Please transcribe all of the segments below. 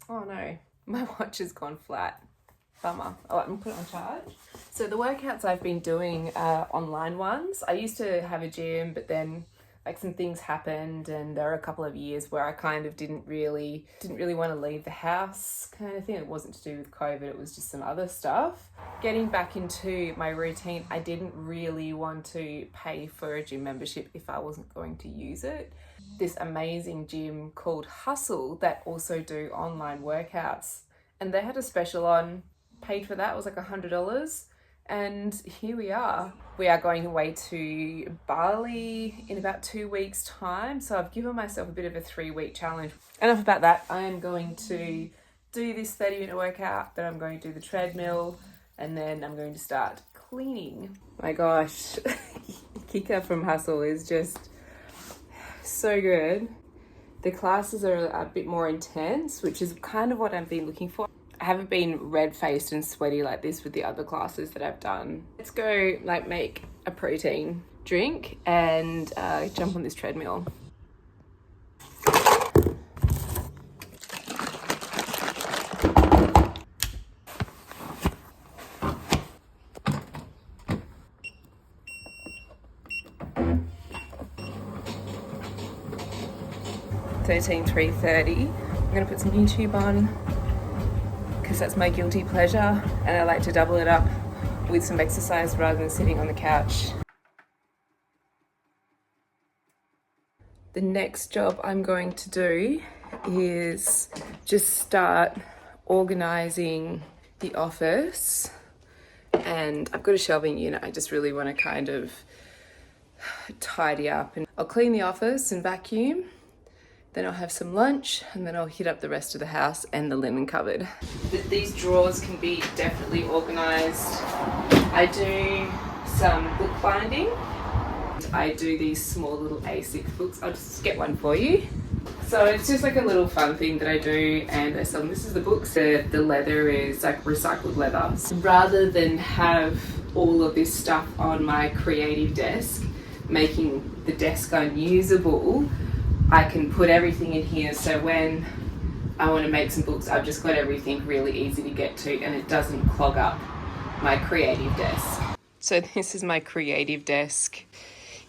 Oh no, my watch has gone flat. Bummer. Oh, I'm gonna put it on charge. So the workouts I've been doing are online ones. I used to have a gym, but then like some things happened, and there were a couple of years where I kind of didn't really want to leave the house kind of thing. It wasn't to do with COVID, it was just some other stuff. Getting back into my routine, I didn't really want to pay for a gym membership if I wasn't going to use it. This amazing gym called Hustle that also do online workouts, and they had a special on. Paid for that, it was like $100, and here we are. We are going away to Bali in about 2 weeks time, so I've given myself a bit of a 3-week challenge. Enough about that. I am going to do this 30-minute workout, then I'm going to do the treadmill, and then I'm going to start cleaning. My gosh, Kika from Hustle is just so good. The classes are a bit more intense, which is kind of what I've been looking for. I haven't been red-faced and sweaty like this with the other classes that I've done. Let's go like make a protein drink and jump on this treadmill. $13,330. I'm gonna put some YouTube on, because that's my guilty pleasure, and I like to double it up with some exercise rather than sitting on the couch. The next job I'm going to do is just start organizing the office, and I've got a shelving unit. I just really want to kind of tidy up, and I'll clean the office and vacuum. Then I'll have some lunch, and then I'll hit up the rest of the house and the linen cupboard. These drawers can be definitely organized. I do some bookbinding. I do these small little A6 books. I'll just get one for you. So it's just like a little fun thing that I do, and I sell them. This is the books. The leather is like recycled leather. So rather than have all of this stuff on my creative desk, making the desk unusable, I can put everything in here, so when I want to make some books, I've just got everything really easy to get to, and it doesn't clog up my creative desk. So this is my creative desk.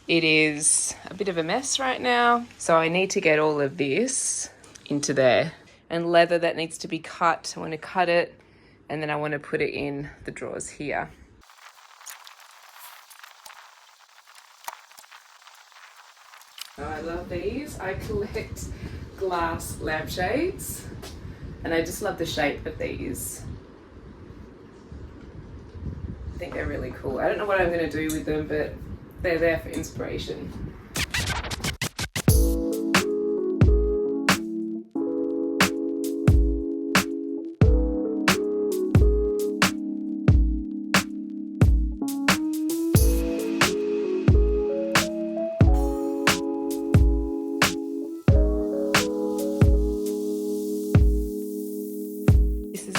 It is a bit of a mess right now, so I need to get all of this into there. And leather that needs to be cut, I want to cut it, and then I want to put it in the drawers here. Oh, I love these. I collect glass lampshades, and I just love the shape of these. I think they're really cool. I don't know what I'm going to do with them, but they're there for inspiration.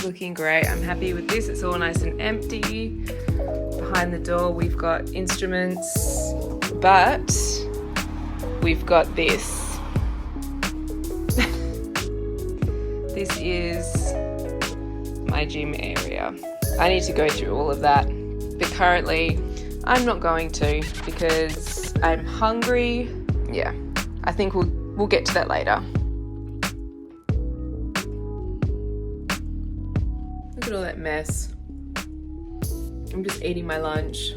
Looking great. I'm happy with this. It's all nice and empty. Behind the door we've got instruments, but we've got this. This is my gym area. I need to go through all of that, but currently I'm not going to because I'm hungry. Yeah, I think we'll get to that later. Look at all that mess. I'm just eating my lunch,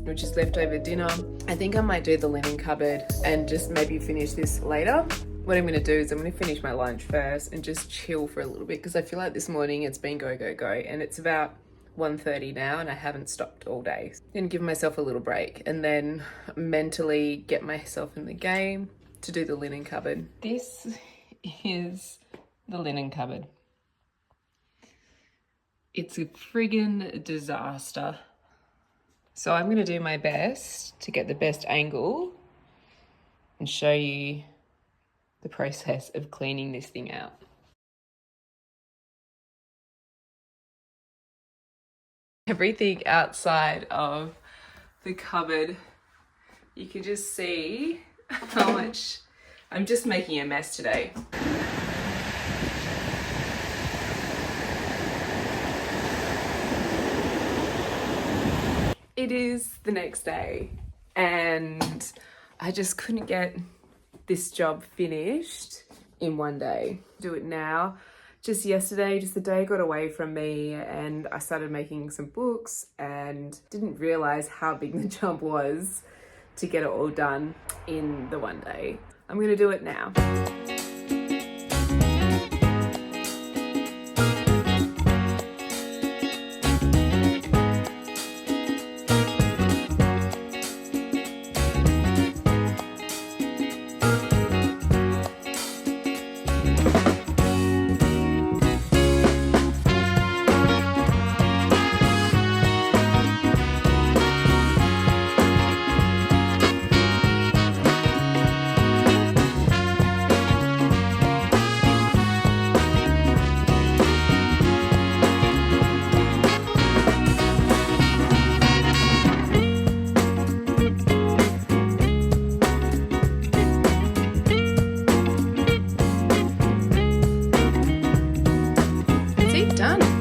which is leftover dinner. I think I might do the linen cupboard and just maybe finish this later. What I'm gonna do is I'm gonna finish my lunch first and just chill for a little bit, because I feel like this morning it's been go, go, go, and it's about 1:30 now and I haven't stopped all day. I'm gonna give myself a little break and then mentally get myself in the game to do the linen cupboard. This is the linen cupboard. It's a friggin' disaster. So I'm gonna do my best to get the best angle and show you the process of cleaning this thing out. Everything outside of the cupboard, you can just see how much I'm just making a mess today. it is the next day and I just couldn't get this job finished in one day. Do it now. Just yesterday, just the day got away from me and I started making some books and didn't realize how big the job was to get it all done in the one day. I'm gonna do it now. See, done.